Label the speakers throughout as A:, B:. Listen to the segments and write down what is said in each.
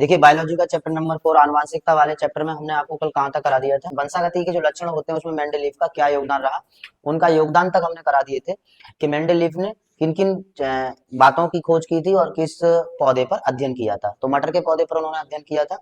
A: देखिए बायोलॉजी का chapter number 4 आनुवांशिकता वाले चैप्टर में हमने आपको कल कहाँ तक करा दिया था, वंशागति के जो लक्षण होते हैं उसमें मेंडेलीव का क्या योगदान रहा, उनका योगदान तक हमने करा दिए थे कि मेंडेलीव ने किन किन बातों की खोज की थी और किस पौधे पर अध्ययन किया था। तो मटर के पौधे पर उन्होंने अध्ययन किया था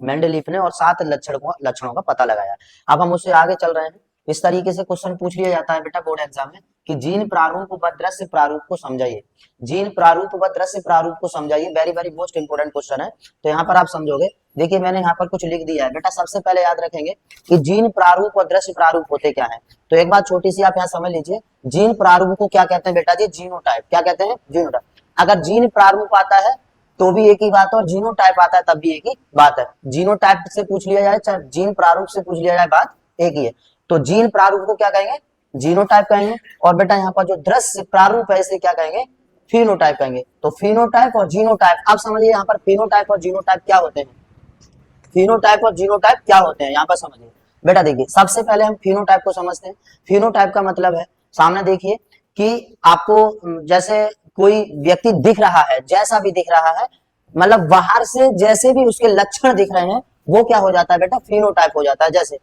A: मेंडेलीव ने और 7 लक्षणों का पता लगाया। अब हम उससे आगे चल रहे हैं। इस तरीके से क्वेश्चन पूछ लिया जाता है बेटा बोर्ड एग्जाम में कि जीन प्रारूप व दृश्य प्रारूप को समझाइए। जीन प्रारूप व दृश्य प्रारूप को समझाइए, very very most important question है। तो यहाँ पर आप समझोगे, देखिए मैंने यहाँ पर कुछ लिख दिया है बेटा। सबसे पहले याद रखेंगे कि जीन प्रारूप और दृश्य प्रारूप होते क्या है। तो एक बात छोटी सी आप यहाँ समझ लीजिए, जीन प्रारूप को क्या कहते हैं बेटा जी, जीनोटाइप। क्या कहते हैं, जीनोटाइप। अगर जीन प्रारूप आता है तो भी एक ही बात है और जीनोटाइप आता है तब भी एक ही बात है। जीनोटाइप से पूछ लिया जाए चाहे जीन प्रारूप से पूछ लिया जाए, बात एक ही है। तो जीन प्रारूप को क्या कहेंगे, जीनोटाइप कहेंगे। और बेटा यहाँ पर जो दृश्य प्रारूप है इसे क्या कहेंगे, फिनोटाइप कहेंगे। तो फिनोटाइप और जीनोटाइप, आप समझिए यहाँ पर फिनोटाइप और जीनोटाइप क्या होते हैं। फिनोटाइप और जीनोटाइप क्या होते हैं यहाँ पर समझिए बेटा। देखिए सबसे पहले हम फिनोटाइप को समझते हैं। फिनोटाइप का मतलब है, सामने देखिए कि आपको जैसे कोई व्यक्ति दिख रहा है, जैसा भी दिख रहा है, मतलब बाहर से जैसे भी उसके लक्षण दिख रहे हैं वो क्या हो जाता है बेटा, फिनोटाइप हो जाता है। जैसे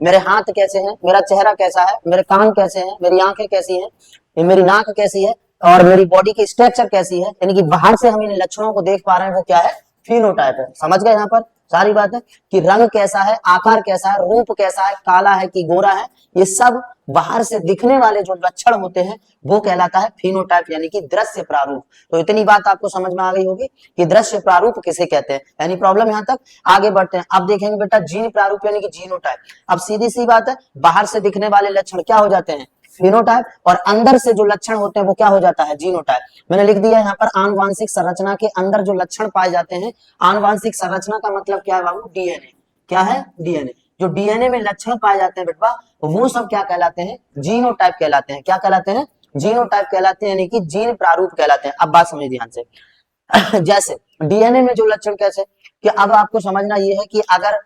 A: मेरे हाथ कैसे हैं, मेरा चेहरा कैसा है, मेरे कान कैसे हैं, मेरी आंखें कैसी हैं, मेरी नाक कैसी है और मेरी बॉडी की स्ट्रक्चर कैसी है, यानी कि बाहर से हम इन लक्षणों को देख पा रहे हैं, वो क्या है, फिनोटाइप है। समझ गए यहाँ पर सारी बात है कि रंग कैसा है, आकार कैसा है, रूप कैसा है, काला है कि गोरा है, ये सब बाहर से दिखने वाले जो लक्षण होते हैं वो कहलाता है फिनोटाइप, यानी कि दृश्य प्रारूप। तो इतनी बात आपको समझ में आ गई होगी कि दृश्य प्रारूप किसे कहते हैं। यानी प्रॉब्लम यहाँ तक। आगे बढ़ते हैं, अब देखेंगे बेटा जीन प्रारूप यानी कि जीनोटाइप। अब सीधी सी बात है, बाहर से दिखने वाले लक्षण क्या हो जाते हैं, फिनोटाइप, और अंदर से जो लक्षण होते हैं वो क्या हो जाता है, जीनोटाइप। मैंने लिख दिया यहाँ पर आनुवांशिक संरचना के अंदर जो लक्षण पाए जाते हैं। आनुवांशिक संरचना का मतलब क्या है बाबू, डीएनए। क्या है, डीएनए। जो डीएनए में लक्षण पाए जाते हैं बेटा वो सब क्या कहलाते हैं, जीनोटाइप कहलाते हैं। क्या कहलाते हैं, जीनोटाइप कहलाते हैं, यानी कि जीन प्रारूप कहलाते हैं। अब बात समझिए ध्यान से। जैसे डीएनए में जो लक्षण कैसे, कि अब आपको समझना ये है कि अगर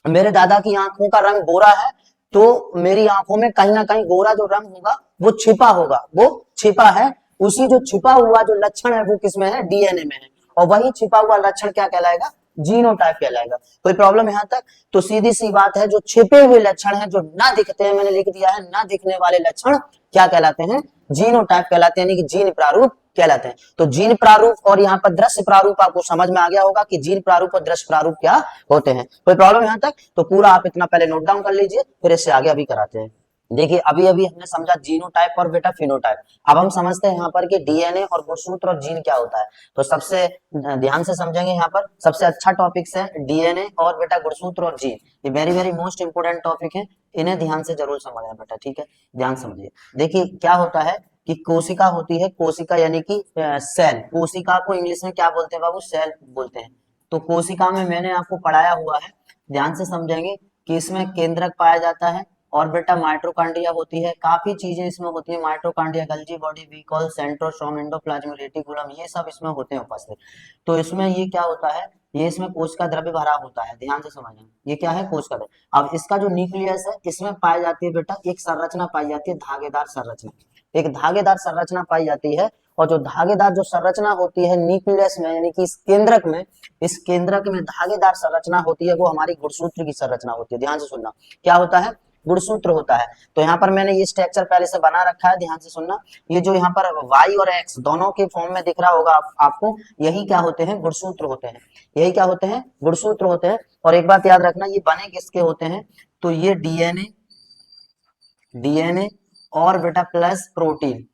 A: मेरे दादा की आंखों का रंग गोरा है तो मेरी आंखों में कहीं ना कहीं गोरा जो रंग होगा वो छिपा होगा, वो छिपा है। उसी जो छिपा हुआ जो लक्षण है वो किसमें है, डीएनए में है। और वही छिपा हुआ लक्षण क्या कहलाएगा, जीनोटाइप कहलाएगा। कोई प्रॉब्लम यहाँ तक। तो सीधी सी बात है, जो छिपे हुए लक्षण है जो ना दिखते हैं, मैंने लिख दिया है ना दिखने वाले लक्षण क्या कहलाते हैं, जीनोटाइप कहलाते हैं, यानी कि जीन प्रारूप कहलाते हैं। तो जीन प्रारूप और यहाँ पर दृश्य प्रारूप आपको समझ में आ गया होगा कि जीन प्रारूप और दृश्य प्रारूप क्या होते हैं। कोई प्रॉब्लम यहाँ तक। तो पूरा आप इतना पहले नोट डाउन कर लीजिए, फिर इससे आगे अभी कराते हैं। देखिए अभी अभी हमने समझा जीनोटाइप और बेटा फिनोटाइप। अब हम समझते हैं यहाँ पर कि डीएनए और गुणसूत्र और जीन क्या होता है। तो सबसे ध्यान से समझेंगे, यहाँ पर सबसे अच्छा टॉपिक्स है डीएनए और बेटा गुणसूत्र और जीन। ये very very most important topic है, इन्हें ध्यान से जरूर समझना बेटा, ठीक है, ध्यान समझिए। देखिए क्या होता है कि कोशिका होती है, कोशिका यानी कि सेल। कोशिका को इंग्लिश में क्या बोलते हैं बाबू, सेल बोलते हैं। तो कोशिका में मैंने आपको पढ़ाया हुआ है, ध्यान से समझेंगे कि इसमें केंद्रक पाया जाता है और बेटा माइटोकॉन्ड्रिया होती है। काफी चीजें इसमें होती है, mitochondria, Golgi body, vacuole, centrosome, endoplasm, reticulum, ये सब इसमें होते हैं उपस्थित। तो इसमें ये क्या होता है, ये इसमें कोशिका द्रव्य भरा होता है, ध्यान से समझना। ये क्या है, कोशिका द्रव्य। अब इसका जो न्यूक्लियस है इसमें पाई जाती है बेटा एक संरचना पाई जाती है, धागेदार संरचना। एक धागेदार संरचना पाई जाती है। और जो धागेदार जो संरचना होती है न्यूक्लियस में, यानी कि इस केंद्रक में, इस केंद्रक में धागेदार संरचना होती है, वो हमारी गुणसूत्र की संरचना होती है। ध्यान से सुनना, क्या होता है, गुणसूत्र होता है। तो यहाँ पर मैंने ये स्ट्रक्चर पहले से बना रखा है, ध्यान से सुनना। ये जो यहाँ पर y और x दोनों के फॉर्म में दिख रहा होगा आपको, यही क्या होते हैं, गुणसूत्र होते हैं। यही क्या होते हैं, गुणसूत्र होते हैं। और एक बात याद रखना, ये बने किसके होते हैं, तो ये डीएनए, डीएनए और बेटा प्लस प्रोटीन,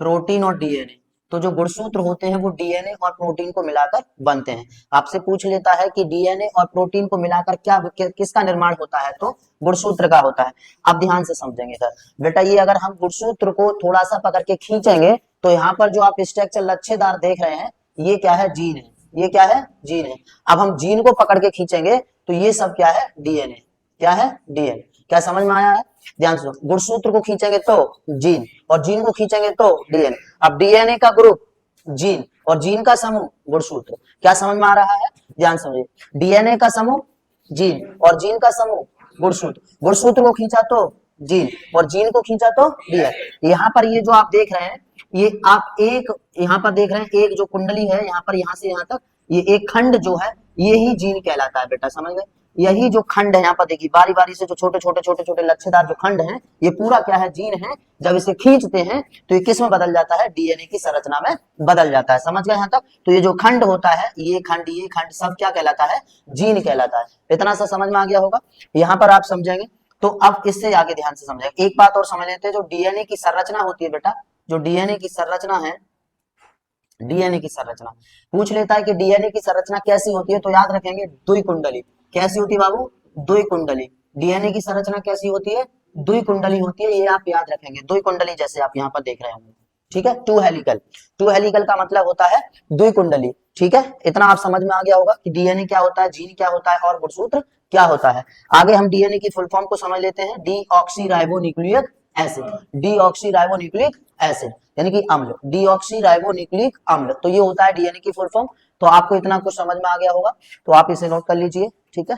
A: प्रोटीन और डीएनए। तो जो गुणसूत्र होते हैं वो डीएनए और प्रोटीन को मिलाकर बनते हैं। आपसे पूछ लेता है कि डीएनए और प्रोटीन को मिलाकर क्या किसका निर्माण होता है, तो गुणसूत्र का होता है। अब ध्यान से समझेंगे सर बेटा, ये अगर हम गुणसूत्र को थोड़ा सा पकड़ के खींचेंगे तो यहाँ पर जो आप स्ट्रक्चर लच्छेदार देख रहे हैं ये क्या है, जीन है। ये क्या है, जीन है। अब हम जीन को पकड़ के खींचेंगे तो ये सब क्या है, डीएनए। क्या है, डीएनए। क्या समझ में आया है, ध्यान से। गुणसूत्र को खींचेंगे तो जीन, और जीन को खींचेंगे तो डीएनए। अब डीएनए का ग्रुप जीन और जीन का समूह गुणसूत्र। क्या समझ में आ रहा है, ध्यान समझिए। डीएनए का समूह जीन और जीन का समूह गुणसूत्र। गुणसूत्र को खींचा तो जीन और जीन को खींचा तो डीएनए। यहाँ पर ये जो आप देख रहे हैं, ये आप एक यहाँ पर देख रहे हैं, एक जो कुंडली है यहाँ पर, यहाँ से यहाँ तक ये एक खंड जो है ये ही जीन कहलाता है बेटा, समझ गए। यही जो खंड है यहाँ पर देखिए बारी बारी से जो छोटे छोटे छोटे छोटे लच्छेदार जो खंड हैं ये पूरा क्या है, जीन है। जब इसे खींचते हैं तो ये किस में बदल जाता है, डीएनए की संरचना में बदल जाता है, समझ गए यहाँ तक। तो ये जो खंड होता है ये खंड सब क्या कहलाता है, जीन कहलाता है। इतना सा समझ में आ गया होगा, यहाँ पर आप समझेंगे। तो अब इससे आगे ध्यान से समझेंगे, एक बात और समझ लेते हैं, जो डीएनए की संरचना होती है बेटा, जो डीएनए की संरचना है, डीएनए की संरचना पूछ लेता है कि डीएनए की संरचना कैसी होती है, तो याद रखेंगे द्विकुंडली। कैसी होती है बाबू, द्विकुंडली। डीएनए की संरचना कैसी होती है, द्विकुंडली होती है, ये आप याद रखेंगे, द्विकुंडली जैसे आप यहाँ पर देख रहे होंगे, ठीक है। टू हेलिकल, टू हेलिकल का मतलब होता है द्विकुंडली, ठीक है। इतना आप समझ में आ गया होगा कि डीएनए क्या होता है, जीन क्या होता है और गुणसूत्र क्या होता है। आगे हम डीएनए की फुल फॉर्म को समझ लेते हैं, डीऑक्सीराइबोन्यूक्लिक एसिड, डीऑक्सीराइबोन्यूक्लिक एसिड यानी कि अम्ल, डीऑक्सीराइबोन्यूक्लिक अम्ल, तो ये होता है डीएनए की फुल फॉर्म। तो आपको इतना कुछ समझ में आ गया होगा, तो आप इसे नोट कर लीजिए, ठीक है।